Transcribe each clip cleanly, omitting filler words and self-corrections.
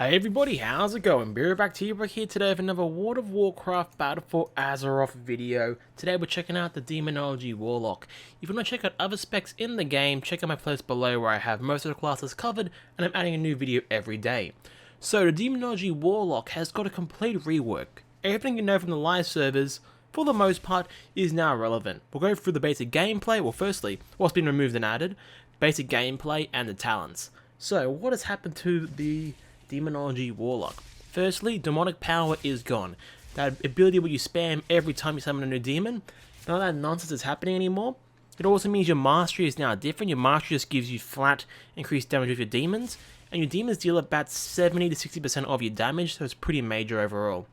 Hey everybody, how's it going? Back to you back here today with another World of Warcraft Battle for Azeroth video. Today we're checking out the Demonology Warlock. If you want to check out other specs in the game, check out my playlist below where I have most of the classes covered and I'm adding a new video every day. So the Demonology Warlock has got a complete rework. Everything you know from the live servers, for the most part, is now relevant. We'll go through the basic gameplay, well firstly, what's been removed and added, basic gameplay and the talents. So what has happened to the Demonology Warlock? Firstly, demonic power is gone. That ability where you spam every time you summon a new demon, none of that nonsense is happening anymore. It also means your mastery is now different. Your mastery just gives you flat increased damage with your demons, and your demons deal about 70 to 60% of your damage, so it's pretty major overall.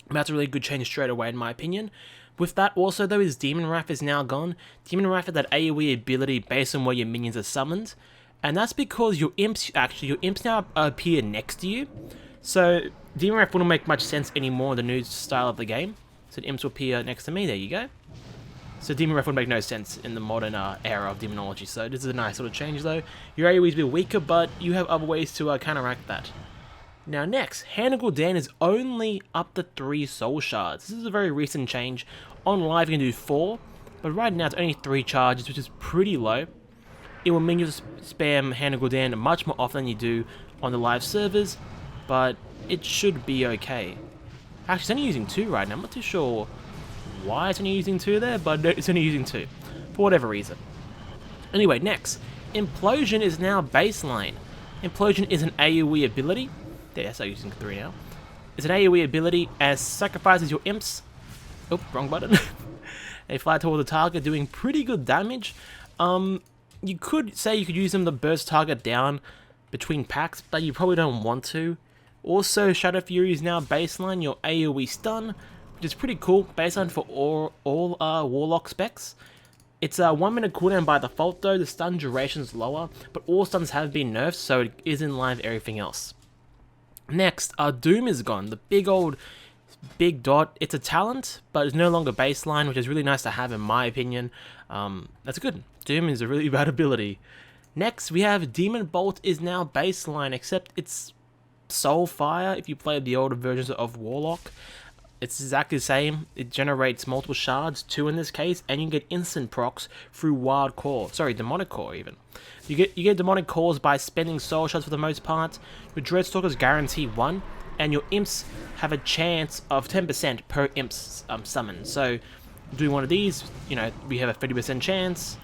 That's a really good change straight away in my opinion. With that also though is Demon Wrath is now gone. Demon Wrath is that AoE ability based on where your minions are summoned. And that's because your imps now appear next to you. So Demon Wrath wouldn't make much sense anymore in the new style of the game. So the imps will appear next to me, there you go. So Demon Wrath would make no sense in the modern era of demonology. So this is a nice little change though. Your AoE is a bit weaker, but you have other ways to counteract that. Now next, Hand of Gul'dan is only up to 3 soul shards. This is a very recent change. On live you can do 4, but right now it's only 3 charges, which is pretty low. It will mean you spam Hand of Gul'dan much more often than you do on the live servers, but it should be okay. Actually, it's only using 2 right now. I'm not too sure why it's only using 2 there, but it's only using 2, for whatever reason. Anyway, next, Implosion is now baseline. Implosion is an AoE ability. Yeah, so using 3 now. It's an AoE ability as sacrifices your imps. Oh, wrong button. They fly towards the target, doing pretty good damage. You could say you could use them to burst target down between packs, but you probably don't want to. Also, Shadow Fury is now baseline your AoE stun, which is pretty cool. Baseline for all Warlock specs. It's a 1 minute cooldown by default though. The stun duration is lower, but all stuns have been nerfed, so it is in line with everything else. Next, Doom is gone. The big dot. It's a talent, but it's no longer baseline, which is really nice to have in my opinion. That's good. Doom is a really bad ability. Next, we have Demon Bolt is now baseline, except it's Soul Fire if you play the older versions of Warlock. It's exactly the same. It generates multiple shards, 2 in this case, and you can get instant procs through Wild Core. Sorry, Demonic Core even. You get Demonic Cores by spending Soul Shards for the most part. Your Dreadstalkers guarantee 1, and your imps have a chance of 10% per imps summon. So, doing one of these, you know, we have a 30% chance.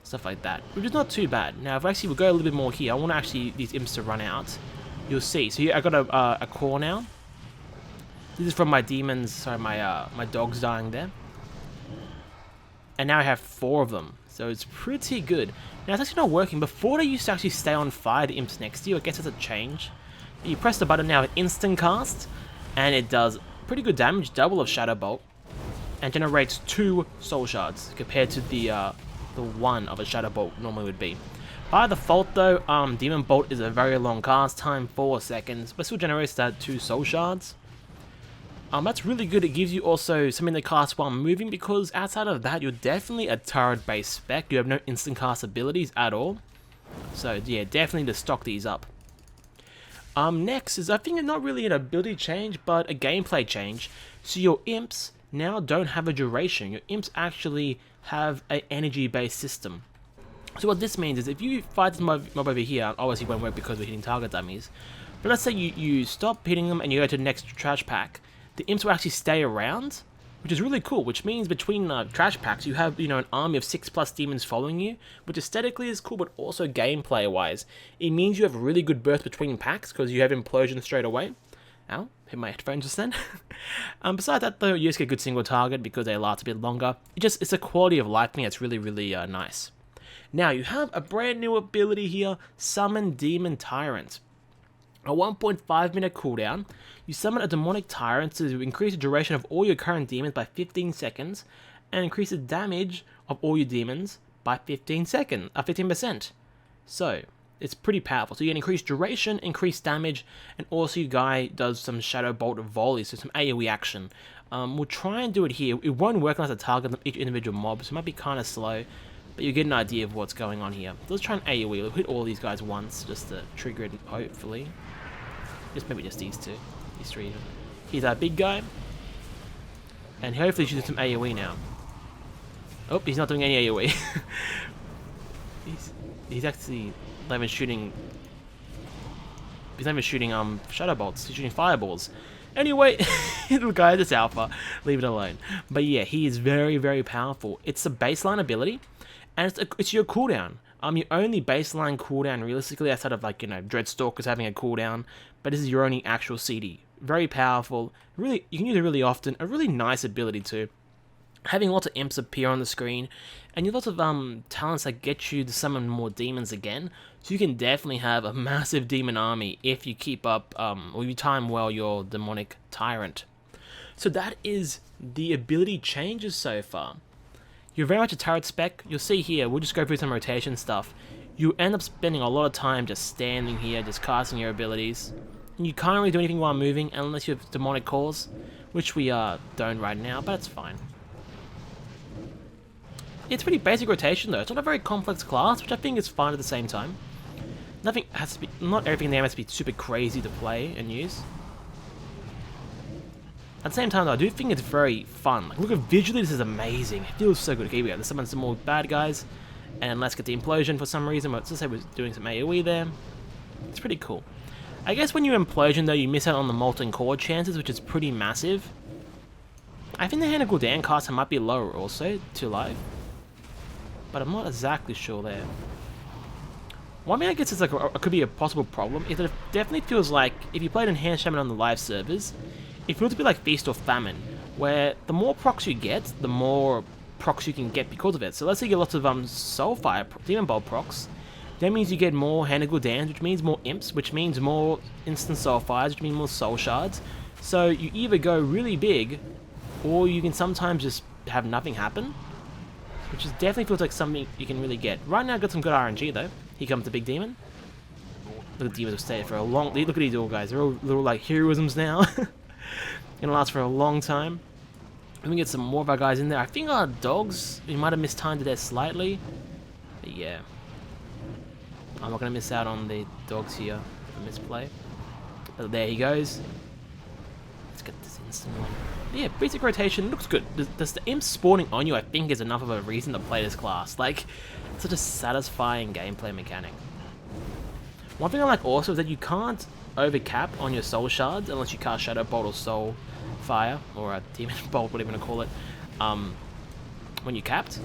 Stuff like that, which is not too bad. Now, if actually we go a little bit more here, I want actually these imps to run out. You'll see. So here I got a core now. This is from my demons. Sorry, my dog's dying there. And now I have 4 of them, so it's pretty good. Now it's actually not working. Before they used to actually stay on fire, the imps next to you. I guess it's a change. You press the button now, instant cast, and it does pretty good damage, double of Shadow Bolt, and generates 2 soul shards compared to the 1 of a Shadow Bolt normally would be. By default though, Demon Bolt is a very long cast time, 4 seconds, but still generates that 2 soul shards. That's really good. It gives you also something to cast while moving, because outside of that, you're definitely a turret based spec. You have no instant cast abilities at all. So yeah, definitely to stock these up. Next is, I think, not really an ability change, but a gameplay change. So your imps now don't have a duration. Your imps actually have an energy based system. So what this means is if you fight this mob over here, obviously it won't work because we're hitting target dummies, but let's say you stop hitting them and you go to the next trash pack, the imps will actually stay around, which is really cool, which means between trash packs you have, you know, an army of 6+ demons following you, which aesthetically is cool, but also gameplay wise it means you have really good burst between packs because you have implosion straight away. Ow, hit my headphones just then. Besides that though, you just get good single target because they last a bit longer. It's a quality of life thing that's really nice. Now you have a brand new ability here, Summon Demon Tyrant. A 1.5 minute cooldown. You summon a demonic tyrant to increase the duration of all your current demons by 15 seconds and increase the damage of all your demons by 15%. So it's pretty powerful. So you can increase duration, increase damage, and also your guy does some Shadow Bolt volley, so some AoE action. We'll try and do it here. It won't work unless I target each individual mob, so it might be kind of slow, but you get an idea of what's going on here. Let's try an AoE. We'll hit all these guys once just to trigger it, hopefully. maybe just these two. These three even. He's our big guy. And hopefully he should do some AoE now. Oh, he's not doing any AoE. he's actually not even shooting... He's not even shooting shadow bolts. He's shooting fireballs. Anyway, little guy, it's alpha. Leave it alone. But yeah, he is very, very powerful. It's a baseline ability, and it's your cooldown. Your only baseline cooldown, realistically, outside of like, you know, Dreadstalkers having a cooldown, but this is your only actual CD. Very powerful. Really, you can use it really often. A really nice ability too. Having lots of imps appear on the screen, and you have lots of talents that get you to summon more demons again. So you can definitely have a massive demon army if you keep up, or you time well your demonic tyrant. So that is the ability changes so far. You're very much a turret spec. You'll see here, we'll just go through some rotation stuff. You end up spending a lot of time just standing here, just casting your abilities. And you can't really do anything while moving unless you have demonic cores, which we don't right now, but it's fine. It's pretty basic rotation though. It's not a very complex class, which I think is fine at the same time. Nothing has to be, not everything in the game has to be super crazy to play and use. At the same time though, I do think it's very fun. Like, look at visually, this is amazing. It feels so good. Okay, we go. Let's summon some more bad guys, and let's get the implosion for some reason. Let's just say we're doing some AoE there. It's pretty cool. I guess when you implosion though, you miss out on the molten core chances, which is pretty massive. I think the Hand of Gul'dan caster might be lower also to life, but I'm not exactly sure there. One thing I guess is like could be a possible problem is that it definitely feels like if you played Enhanced Shaman on the live servers, it feels to be like Feast or Famine, where the more procs you get, the more procs you can get because of it. So let's say you get lots of Soulfire, Demon Bolt procs. That means you get more Hand of Gul'dan, which means more Imps, which means more instant Soulfires, which means more Soul Shards. So you either go really big, or you can sometimes just have nothing happen, which is definitely feels like something you can really get. Right now, I've got some good RNG though. Here comes the big demon. Look at the demons have stayed for a long... Look at these all guys. They're all little like heroisms now. Gonna last for a long time. Let me get some more of our guys in there. I think our dogs, we might have mistimed it there slightly. But yeah. I'm not gonna miss out on the dogs here for misplay. But there he goes. Let's get this instant one. But yeah, basic rotation looks good. Does the imp spawning on you, I think, is enough of a reason to play this class. Like, it's such a satisfying gameplay mechanic. One thing I like also is that you can't overcap on your soul shards unless you cast Shadow Bolt or Soul Fire, or a Demon Bolt, whatever you want to call it, when you're capped.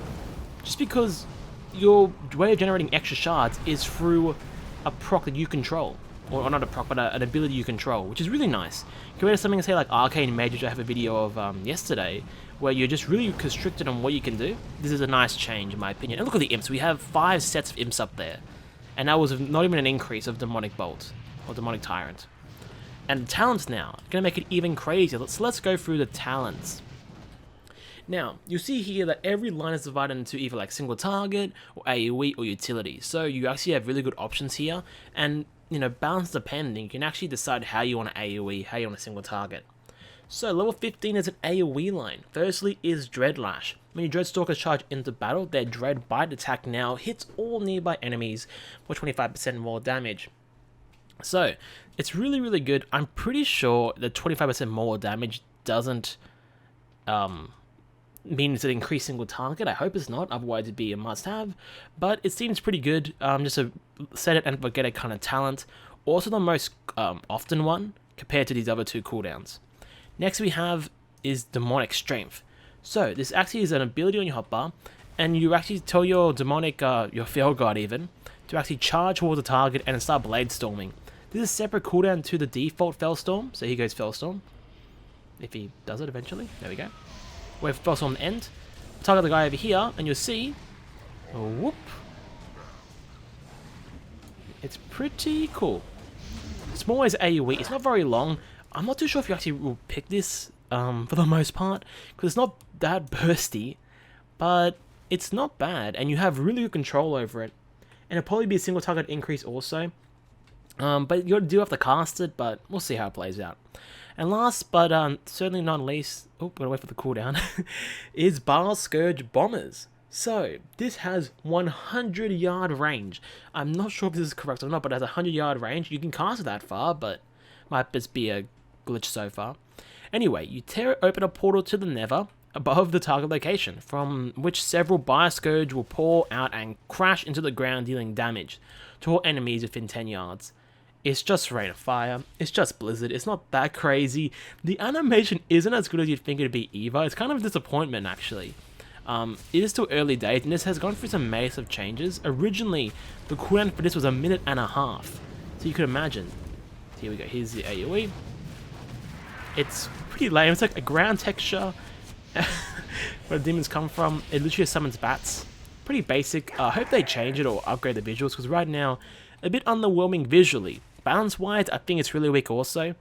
Just because your way of generating extra shards is through a proc that you control. Or not a proc, but an ability you control, which is really nice. Compared to something, say, like Arcane Mage, which I have a video of yesterday, where you're just really constricted on what you can do. This is a nice change, in my opinion. And look at the imps. We have 5 sets of imps up there. And that was not even an increase of Demonic Bolt, or Demonic Tyrant. And the talents now are going to make it even crazier. Let's go through the talents. Now, you'll see here that every line is divided into either like single target, or AoE, or utility. So you actually have really good options here, and you know, balance depending, you can actually decide how you want to AoE, how you want a single target. So level 15 is an AoE line. Firstly is Dreadlash. When your Dreadstalkers charge into battle, their Dread Bite attack now hits all nearby enemies for 25% more damage. So, it's really, really good. I'm pretty sure that 25% more damage doesn't mean it's an increased single target. I hope it's not, otherwise it'd be a must-have. But it seems pretty good, just a set it and forget it kind of talent. Also the most often one, compared to these other 2 cooldowns. Next we have is Demonic Strength. So, this actually is an ability on your hotbar, and you actually tell your demonic, your Field Guard even, to actually charge towards the target and start Blade Storming. This is a separate cooldown to the default Fellstorm, so here goes Fellstorm. If he does it eventually, there we go. We have Fellstorm on the end. Target the guy over here, and you'll see, whoop. It's pretty cool. It's more as AoE, it's not very long. I'm not too sure if you actually will pick this for the most part, because it's not that bursty, but it's not bad, and you have really good control over it. And it'll probably be a single target increase also. But you do have to cast it, but we'll see how it plays out. And last, but certainly not least, gotta wait for the cooldown, is Baal Scourge Bombers. So, this has 100-yard range. I'm not sure if this is correct or not, but it has a 100-yard range. You can cast it that far, but Might just be a glitch so far. Anyway, you tear open a portal to the Nether above the target location, from which several Bioscourge will pour out and crash into the ground, dealing damage to all enemies within 10 yards. It's just Rain of Fire, it's just Blizzard, it's not that crazy. The animation isn't as good as you'd think it'd be either. It's kind of a disappointment actually. It is still early days, and this has gone through some massive changes. Originally, the cooldown for this was 1.5 minutes, so you could imagine. Here we go, here's the AoE. It's pretty lame, it's like a ground texture where the demons come from. It literally summons bats. Pretty basic. I hope they change it or upgrade the visuals, because right now, a bit underwhelming visually. Balance-wise, I think it's really weak also.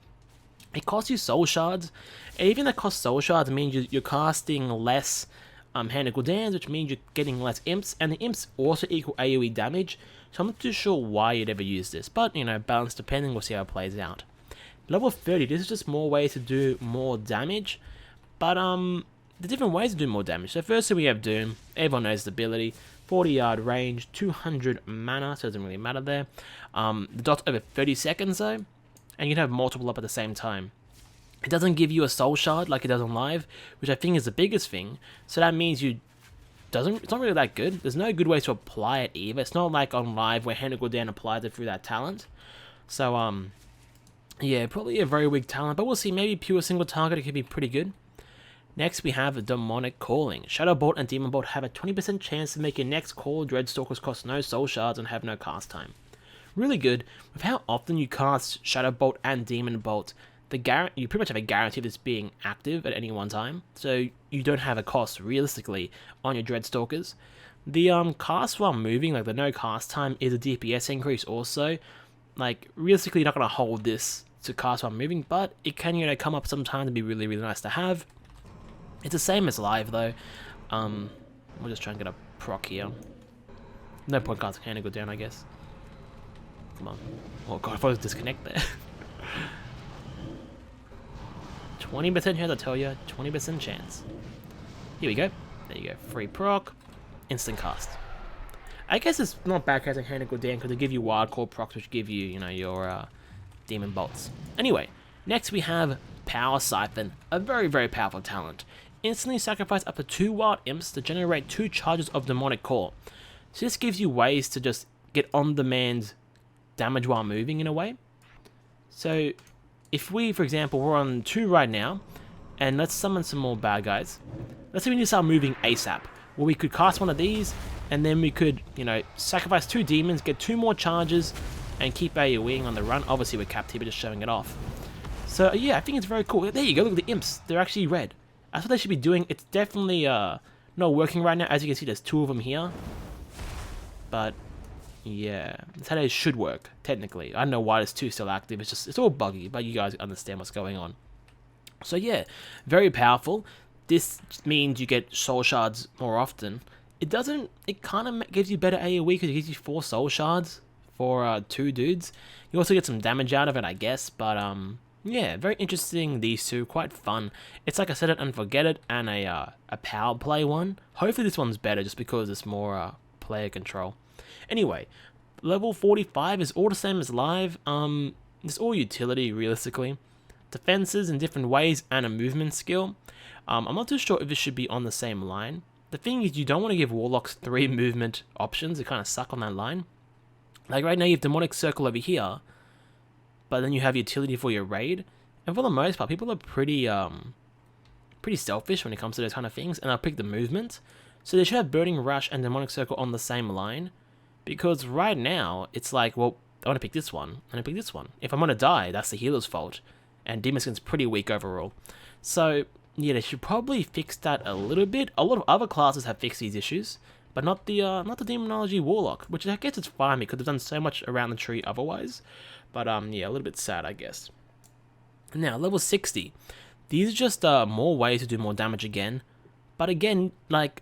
It costs you soul shards, and even that cost soul shards means you're casting less hand and cooldowns, which means you're getting less imps, and the imps also equal AoE damage, so I'm not too sure why you'd ever use this, but you know, balance depending, we'll see how it plays out. Level 30, this is just more ways to do more damage, but the different ways to do more damage. So firstly we have Doom, everyone knows the ability, 40 yard range, 200 mana, so it doesn't really matter there. The dot's over 30 seconds though, and you can have multiple up at the same time. It doesn't give you a soul shard like it does on live, which I think is the biggest thing. So that means it's not really that good. There's no good way to apply it either. It's not like on live where Hand of Gul'dan applies it through that talent. So yeah, probably a very weak talent, but we'll see. Maybe pure single target, it could be pretty good. Next we have the Demonic Calling. Shadow Bolt and Demon Bolt have a 20% chance to make your next call. Dreadstalkers cost no soul shards and have no cast time. Really good. With how often you cast Shadow Bolt and Demon Bolt, you pretty much have a guarantee of this being active at any one time, so you don't have a cost realistically on your Dreadstalkers. The cast while moving, like the no cast time, is a DPS increase also. Like realistically, you're not gonna hold this to cast while moving, but it can, you know, come up sometime to be really, really nice to have. It's the same as live though. We'll just try and get a proc here. No point casting Hand and Gul'dan, I guess. Come on. Oh god, if I was disconnect there. 20% chance, I tell you. 20% chance. Here we go. There you go. Free proc. Instant cast. I guess it's not bad casting Hand and Gul'dan because they give you wild core procs, which give you, you know, your demon bolts. Anyway, next we have Power Siphon, a very, very powerful talent. Instantly sacrifice up to 2 wild imps to generate 2 charges of Demonic Core. So this gives you ways to just get on-demand damage while moving in a way. So if we, for example, we're on 2 right now, and let's summon some more bad guys. Let's say we need to start moving ASAP. Well, we could cast one of these, and then we could, you know, sacrifice 2 demons, get 2 more charges, and keep AoEing on the run. Obviously, we're capped here, but just showing it off. So yeah, I think it's very cool. There you go, look at the imps. They're actually red. That's what they should be doing. It's definitely not working right now. As you can see, there's 2 of them here. But yeah, that's how they should work, technically. I don't know why there's 2 still active. It's all buggy, but you guys understand what's going on. So yeah, very powerful. This means you get soul shards more often. It kind of gives you better AoE because it gives you 4 soul shards for 2 dudes. You also get some damage out of it, I guess, but yeah, very interesting, these 2, quite fun. It's like I said, it and forget it, and a power play one. Hopefully this one's better just because it's more player control. Anyway, level 45 is all the same as live. It's all utility realistically. Defenses in different ways and a movement skill. I'm not too sure if this should be on the same line. The thing is, you don't want to give Warlocks 3 movement options. They kind of suck on that line. Like right now you have Demonic Circle over here, but then you have utility for your raid, and for the most part, people are pretty selfish when it comes to those kind of things, and I'll pick the movement. So they should have Burning Rush and Demonic Circle on the same line, because right now, it's like, well, I want to pick this one, and I pick this one. If I'm going to die, that's the healer's fault, and Demon Skin's pretty weak overall. So, yeah, they should probably fix that a little bit. A lot of other classes have fixed these issues, but not the Demonology Warlock, which I guess it's fine because they've done so much around the tree otherwise. But yeah, a little bit sad, I guess. Now, level 60. These are just more ways to do more damage again. But again, like,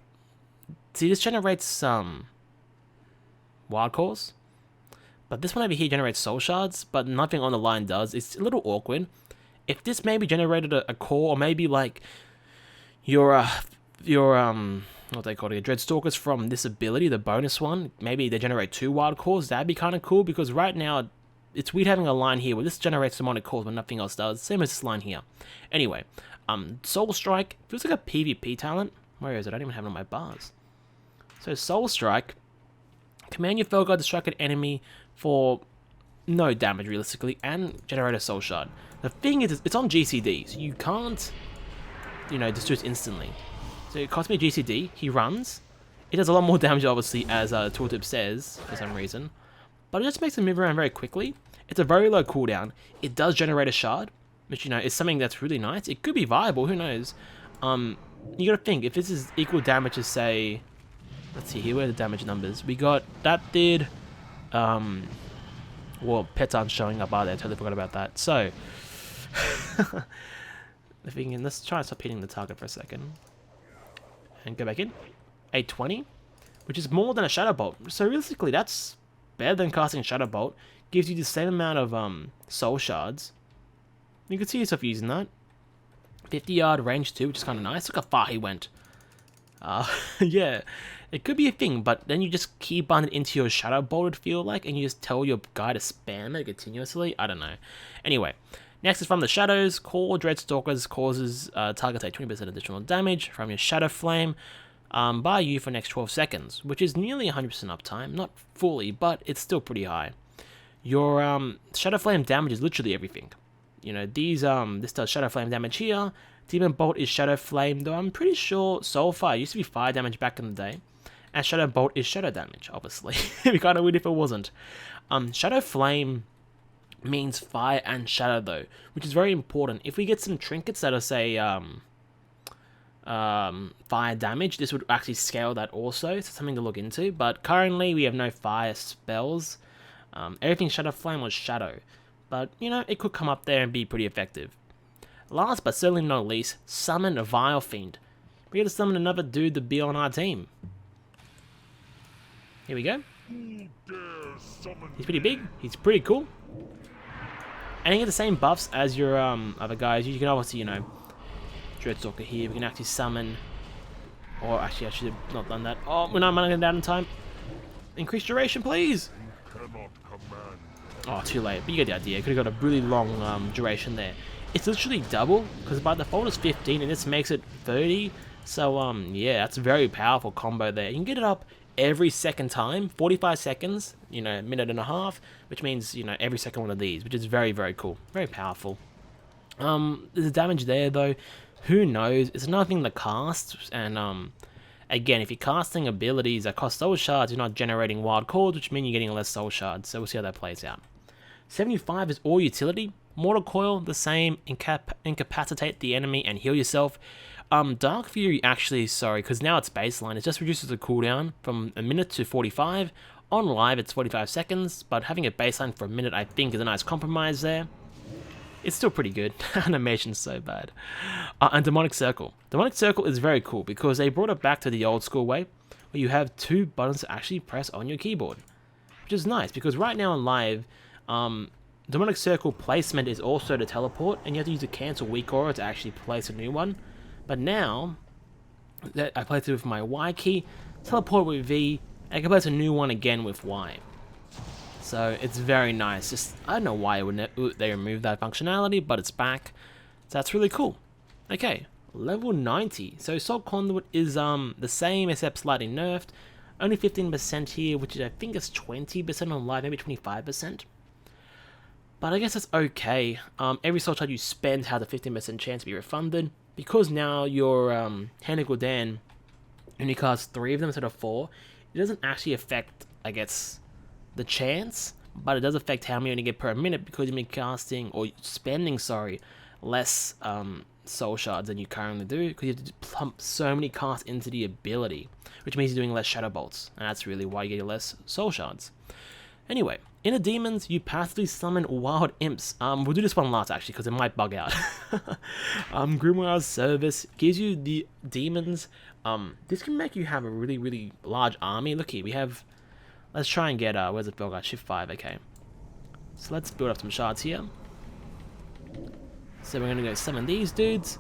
see, this generates some wild cores. But this one over here generates soul shards, but nothing on the line does. It's a little awkward. If this maybe generated a core, or maybe like your what they call it, Dreadstalkers from this ability, the bonus one, maybe they generate 2 wild cores, that'd be kind of cool, because right now it's weird having a line here where this generates demonic calls but nothing else does. Same as this line here. Anyway, Soul Strike feels like a PvP talent. Where is it? I don't even have it on my bars. So Soul Strike, command your Fel God to strike an enemy for no damage realistically and generate a Soul Shard. The thing is, it's on GCD, so you can't, you know, just do it instantly. So it costs me GCD, he runs. It does a lot more damage obviously, as Tooltip says, for some reason. But it just makes him move around very quickly. It's a very low cooldown. It does generate a shard, which, you know, is something that's really nice. It could be viable, who knows. You gotta think, if this is equal damage as, say, let's see here, where are the damage numbers? We got, that did, well, pets aren't showing up, are they? I totally forgot about that. So, if we can, let's try and stop hitting the target for a second. And go back in. 820, which is more than a Shadow Bolt. So realistically, that's better than casting Shadow Bolt. Gives you the same amount of soul shards. You can see yourself using that. 50-yard range too, which is kind of nice. Look how far he went. Yeah, it could be a thing, but then you just keep on it into your Shadow Bolt, it'd feel like, and you just tell your guy to spam it continuously. I don't know. Anyway, next is from the Shadows. Core Dreadstalkers causes target take 20% additional damage from your Shadow Flame by you for the next 12 seconds, which is nearly 100% uptime. Not fully, but it's still pretty high. Your Shadow Flame damage is literally everything. You know, these this does Shadow Flame damage here. Demon Bolt is Shadow Flame, though I'm pretty sure Soul Fire used to be fire damage back in the day. And Shadow Bolt is Shadow damage, obviously. It'd be kind of weird if it wasn't. Shadow Flame means fire and shadow, though, which is very important. If we get some trinkets that are, say, fire damage, this would actually scale that also, so something to look into. But currently, we have no fire spells. Everything Shadow Flame was shadow. But, you know, it could come up there and be pretty effective. Last but certainly not least, summon a Vile Fiend. We gotta summon another dude to be on our team. Here we go. He's pretty big. He's pretty cool. And you get the same buffs as your other guys. You can obviously, you know, Dreadstalker here. We can actually summon. Or actually, I should have not done that. Oh, we're not running it down in time. Increase duration, please. Oh, too late. But you get the idea. Could have got a really long duration there. It's literally double, because by default it's 15, and this makes it 30. So, yeah, that's a very powerful combo there. You can get it up every second time, 45 seconds, you know, a minute and a half, which means, you know, every second one of these, which is very, very cool. Very powerful. There's damage there, though. Who knows? It's another thing to cast, and, again, if you're casting abilities that cost soul shards, you're not generating wild chords, which means you're getting less soul shards, so we'll see how that plays out. 75 is all utility. Mortal Coil, the same, incapacitate the enemy and heal yourself. Dark Fury, actually, sorry, because now it's baseline, it just reduces the cooldown from a minute to 45. On live, it's 45 seconds, but having it baseline for a minute, I think, is a nice compromise there. It's still pretty good. Animation's so bad. And Demonic Circle. Demonic Circle is very cool, because they brought it back to the old school way, where you have two buttons to actually press on your keyboard. Which is nice, because right now on live, Demonic Circle placement is also to teleport, and you have to use a cancel weak aura to actually place a new one. But now, that I placed it with my Y key, teleport with V, and I can place a new one again with Y. So it's very nice. Just, I don't know why they removed that functionality, but it's back. So that's really cool. Okay, level 90. So Soul Conduit is the same except slightly nerfed. Only 15% here, which is, I think is 20% on live, maybe 25%. But I guess that's okay. Every soul shard you spend has a 15% chance to be refunded. Because now your Hand Gul'dan only casts 3 of them instead of 4, it doesn't actually affect, I guess, the chance, but it does affect how many you get per minute, because you've been casting, or spending, sorry, less soul shards than you currently do, because you have to pump so many casts into the ability, which means you're doing less shadow bolts, and that's really why you get less soul shards. Anyway, in the demons, you passively summon wild imps. We'll do this one last, actually, because it might bug out. Grimoire's Service gives you the demons. This can make you have a really, really large army. Look here, we have... Let's try and get... where's the build guy? Shift 5, okay. So let's build up some shards here. So we're going to go summon these dudes.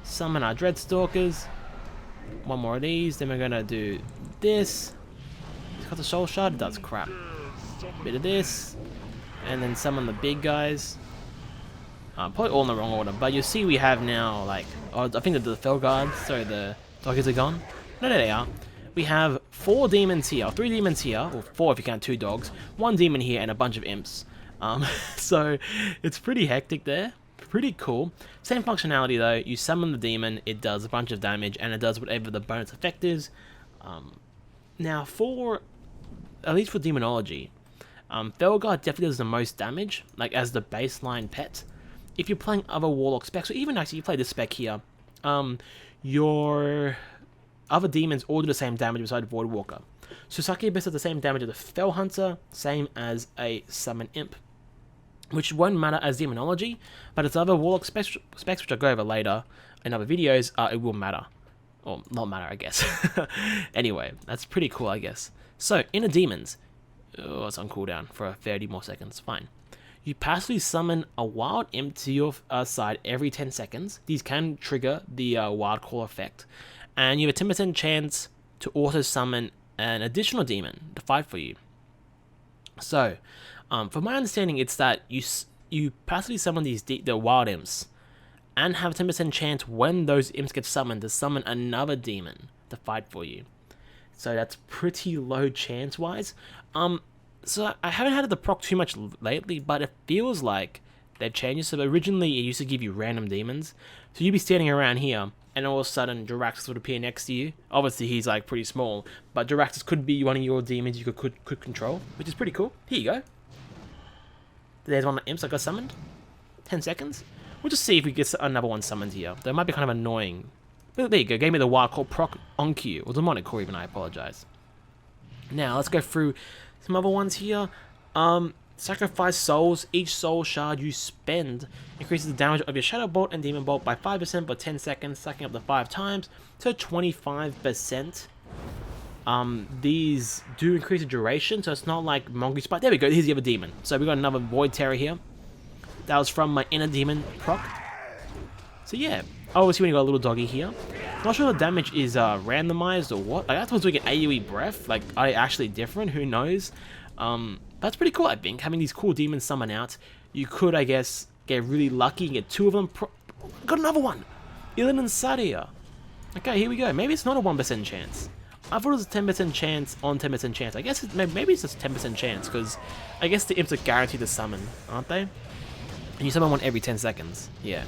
Summon our Dreadstalkers. One more of these. Then we're going to do this. It's got the soul shard. It does crap. Bit of this, and then summon the big guys. Probably all in the wrong order, but you'll see we have now, like, I think that the Fell Guards, sorry, the doggies are gone. No, there they are. We have 4 demons here, 3 demons here, or 4 if you count 2 dogs, 1 demon here, and a bunch of imps. So it's pretty hectic there. Pretty cool. Same functionality though. You summon the demon, it does a bunch of damage, and it does whatever the bonus effect is. Now, at least for demonology, Felguard definitely does the most damage, like as the baseline pet. If you're playing other warlock specs, or even actually you play this spec here, your other demons all do the same damage beside Void Walker. So Succubus does the same damage as a Fell Hunter, same as a Summon Imp, which won't matter as demonology, but as other warlock specs which I'll go over later in other videos, it will matter. Or not matter, I guess. Anyway, that's pretty cool, I guess. So, inner demons. Oh, it's on cooldown for 30 more seconds. Fine. You passively summon a wild imp to your side every 10 seconds. These can trigger the wild call effect. And you have a 10% chance to auto summon an additional demon to fight for you. So, from my understanding, it's that you passively summon the wild imps, and have a 10% chance when those imps get summoned to summon another demon to fight for you. So that's pretty low chance-wise. So I haven't had it to proc too much lately, but it feels like they've changed. So originally it used to give you random demons. So you'd be standing around here, and all of a sudden Jaraxxus would appear next to you. Obviously he's like pretty small, but Jaraxxus could be one of your demons you could control, which is pretty cool. Here you go. There's one of the imps that got summoned. 10 seconds. We'll just see if we get another one summoned here. That might be kind of annoying. But there you go. Gave me the wild call proc on cue. Or demonic core even, I apologize. Now, let's go through some other ones here. Sacrifice souls. Each soul shard you spend increases the damage of your Shadow Bolt and Demon Bolt by 5% for 10 seconds, stacking up to 5 times, so 25%. These do increase the duration, so it's not like Mongoose Bite. There we go, here's the other demon. So we got another Void Terror here. That was from my inner demon proc. So yeah, obviously when you got a little doggy here. Not sure the damage is randomized or what. Like, I thought it was doing an AoE breath. Like, are they actually different? Who knows? That's pretty cool, I think. Having these cool demons summon out. You could, I guess, get really lucky and get 2 of them. Got another one! Ilin and Sadia. Okay, here we go. Maybe it's not a 1% chance. I thought it was a 10% chance on 10% chance. I guess maybe it's just a 10% chance, because I guess the imps are guaranteed to summon, aren't they? And you summon one every 10 seconds. Yeah.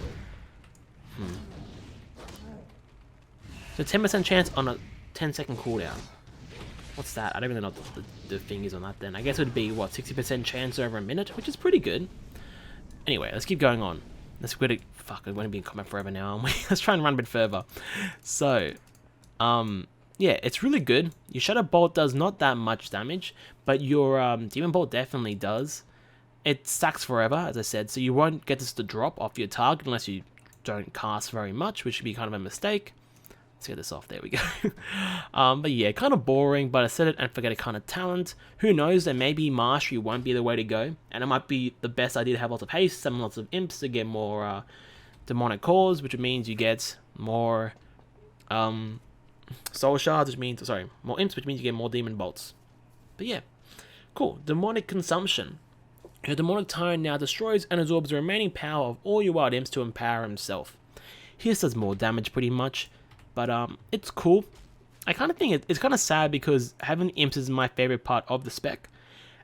So 10% chance on a 10-second cooldown. What's that? I don't really know what the thing is on that then. I guess it would be, what, 60% chance over a minute? Which is pretty good. Anyway, let's keep going on. Let's go to... Fuck, I want to be in combat forever now, aren't we? Let's try and run a bit further. So, yeah, it's really good. Your Shadow Bolt does not that much damage, but your Demon Bolt definitely does. It stacks forever, as I said, so you won't get this to drop off your target unless you don't cast very much, which would be kind of a mistake. Let's get this off, there we go. But yeah, kind of boring, but I said it and forget it kind of talent. Who knows, then maybe Mastery won't be the way to go, and it might be the best idea to have lots of haste, summon lots of imps to get more demonic cores, which means you get more soul shards, which means, sorry, more imps, which means you get more demon bolts. But yeah, cool. Demonic consumption. Your demonic tyrant now destroys and absorbs the remaining power of all your wild imps to empower himself. His does more damage pretty much, but it's cool. I kind of think it's kind of sad because having imps is my favorite part of the spec,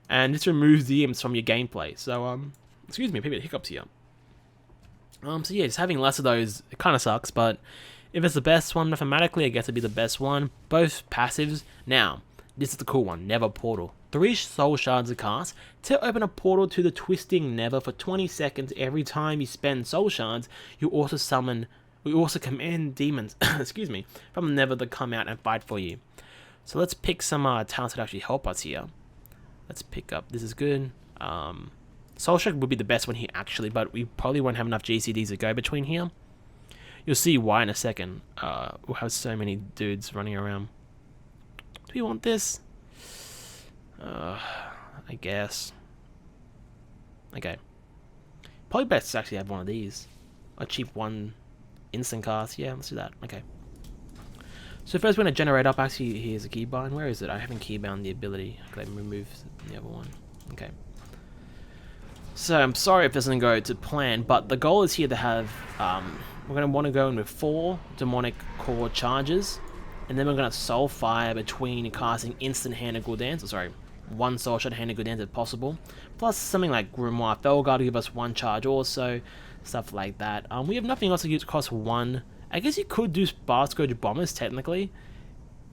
and this removes the imps from your gameplay. So excuse me, maybe the hiccups here. So yeah, just having less of those, it kind of sucks, but if it's the best one mathematically, I guess it'd be the best one. Both passives. Now, this is the cool one, Nether Portal. 3 soul shards a cast to open a portal to the twisting Nether for 20 seconds. Every time you spend soul shards, you also command demons, excuse me, from the Nether to come out and fight for you. So let's pick some talents that actually help us here. Let's pick up, this is good. Soul Shock would be the best one here actually, but we probably won't have enough GCDs to go between here. You'll see why in a second. We'll have so many dudes running around. Do we want this? I guess. Okay. Probably best to actually have one of these. A cheap one instant cast. Yeah, let's do that. Okay. So first we're going to generate up. Actually, here's a keybind. Where is it? I haven't keybound the ability. Okay, remove the other one. Okay. So I'm sorry if it doesn't go to plan, but the goal is here to have, we're going to want to go in with 4 demonic core charges, and then we're going to soul fire between casting instant hand of good dance, sorry, 1 soul shot hand of good dance if possible, plus something like Grimoire Felguard to give us 1 charge also, stuff like that. We have nothing else to use, cost 1. I guess you could do Bar Scourge Bombers technically.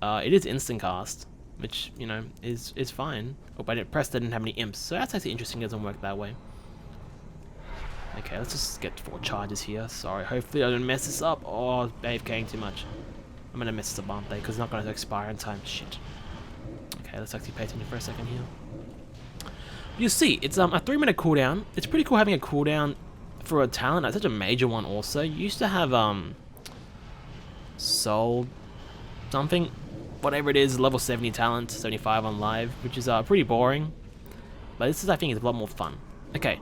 It is instant cast, which, you know, is fine. Oh, but it pressed didn't have any imps, so that's actually interesting. It doesn't work that way. Okay, let's just get 4 charges here. Sorry, hopefully I don't mess this up. Oh, AFKing too much. I'm gonna mess this up, aren't they? Because it's not gonna expire in time. Shit. Okay, let's actually pay attention for a second here. You see, it's a 3-minute cooldown. It's pretty cool having a cooldown for a talent. It's such a major one also. You used to have soul something, whatever it is, level 70 talent, 75 on live, which is pretty boring. But this is, I think, is a lot more fun. Okay,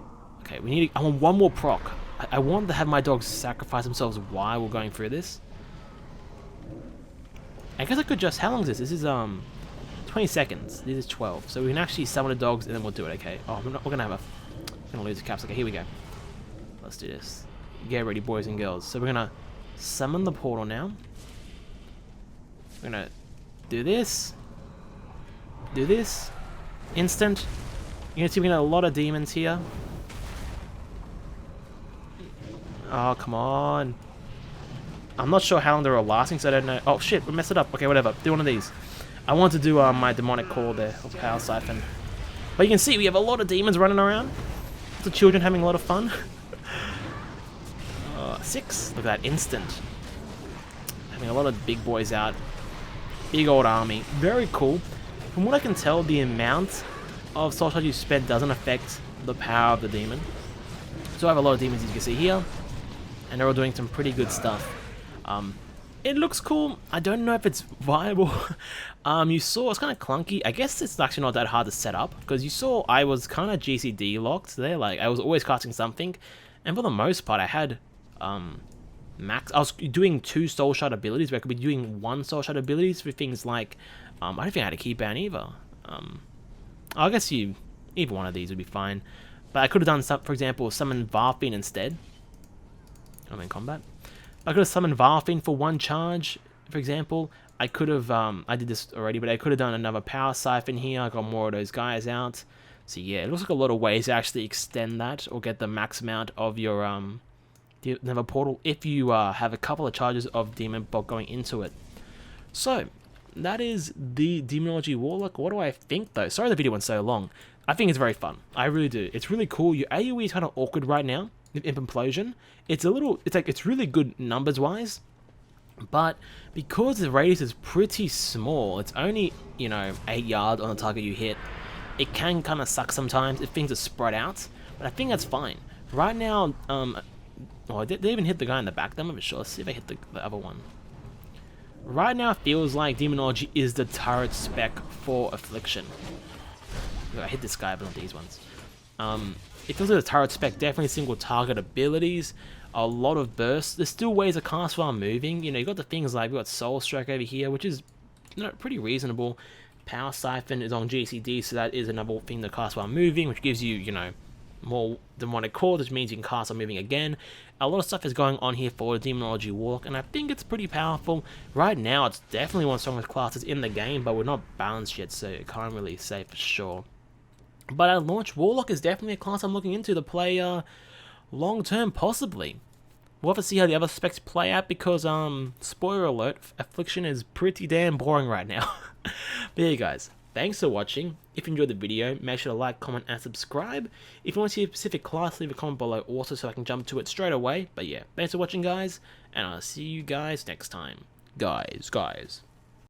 I want 1 more proc. I want to have my dogs sacrifice themselves while we're going through this. I guess I could just, how long is this? This is 20 seconds. This is 12. So we can actually summon the dogs and then we'll do it, okay. Oh, we're gonna lose the caps. Okay, here we go. Let's do this. Get ready, boys and girls. So we're gonna summon the portal now. We're gonna do this. Do this. Instant. You're gonna see we got a lot of demons here. Oh, come on. I'm not sure how long they're all lasting, so I don't know. Oh, shit, we messed it up. Okay, whatever. Do one of these. I want to do my demonic core there, or power siphon. But you can see we have a lot of demons running around. The children having a lot of fun. 6. Look at that, instant. Having a lot of big boys out. Big old army. Very cool. From what I can tell, the amount of soul charge you spend doesn't affect the power of the demon. So I have a lot of demons, as you can see here. And they're all doing some pretty good stuff. It looks cool. I don't know if it's viable. You saw it's kind of clunky. I guess it's actually not that hard to set up, because you saw I was kind of GCD locked there. Like, I was always casting something, and for the most part I had max. I was doing 2 soul shard abilities, where I could be doing 1 soul shard abilities for things like I don't think I had a key ban either. I guess either one of these would be fine, but I could have done some, for example, summon Varfin instead. I'm in combat. I could have summoned Varfin for 1 charge, for example. I could have, I did this already, but I could have done another power siphon here. I got more of those guys out. So yeah, it looks like a lot of ways to actually extend that or get the max amount of your another portal if you have a couple of charges of Demon Bot going into it. So that is the Demonology Warlock. What do I think though? Sorry the video went so long. I think it's very fun. I really do. It's really cool. Your AoE is kind of awkward right now. Imp Implosion, it's really good numbers wise, but because the radius is pretty small, it's only, you know, 8 yards on the target you hit, it can kind of suck sometimes if things are spread out, but I think that's fine. Right now, oh, they even hit the guy in the back, I'm not sure. Let's see if I hit the other one. Right now it feels like Demonology is the turret spec for Affliction. I hit this guy, but not these ones. It feels like the turret spec, definitely single target abilities, a lot of bursts. There's still ways to cast while moving. You know, you got the things like, we got Soul Strike over here, which is, you know, pretty reasonable. Power Siphon is on GCD, so that is another thing to cast while moving, which gives you, you know, more demonic core, which means you can cast while moving again. A lot of stuff is going on here for the Demonology Warlock, and I think it's pretty powerful. Right now, it's definitely one of the strongest classes in the game, but we're not balanced yet, so I can't really say for sure. But at launch, Warlock is definitely a class I'm looking into to play long term, possibly. We'll have to see how the other specs play out because, spoiler alert, Affliction is pretty damn boring right now. But yeah, guys, thanks for watching. If you enjoyed the video, make sure to like, comment, and subscribe. If you want to see a specific class, leave a comment below also so I can jump to it straight away. But yeah, thanks for watching, guys, and I'll see you guys next time. Guys.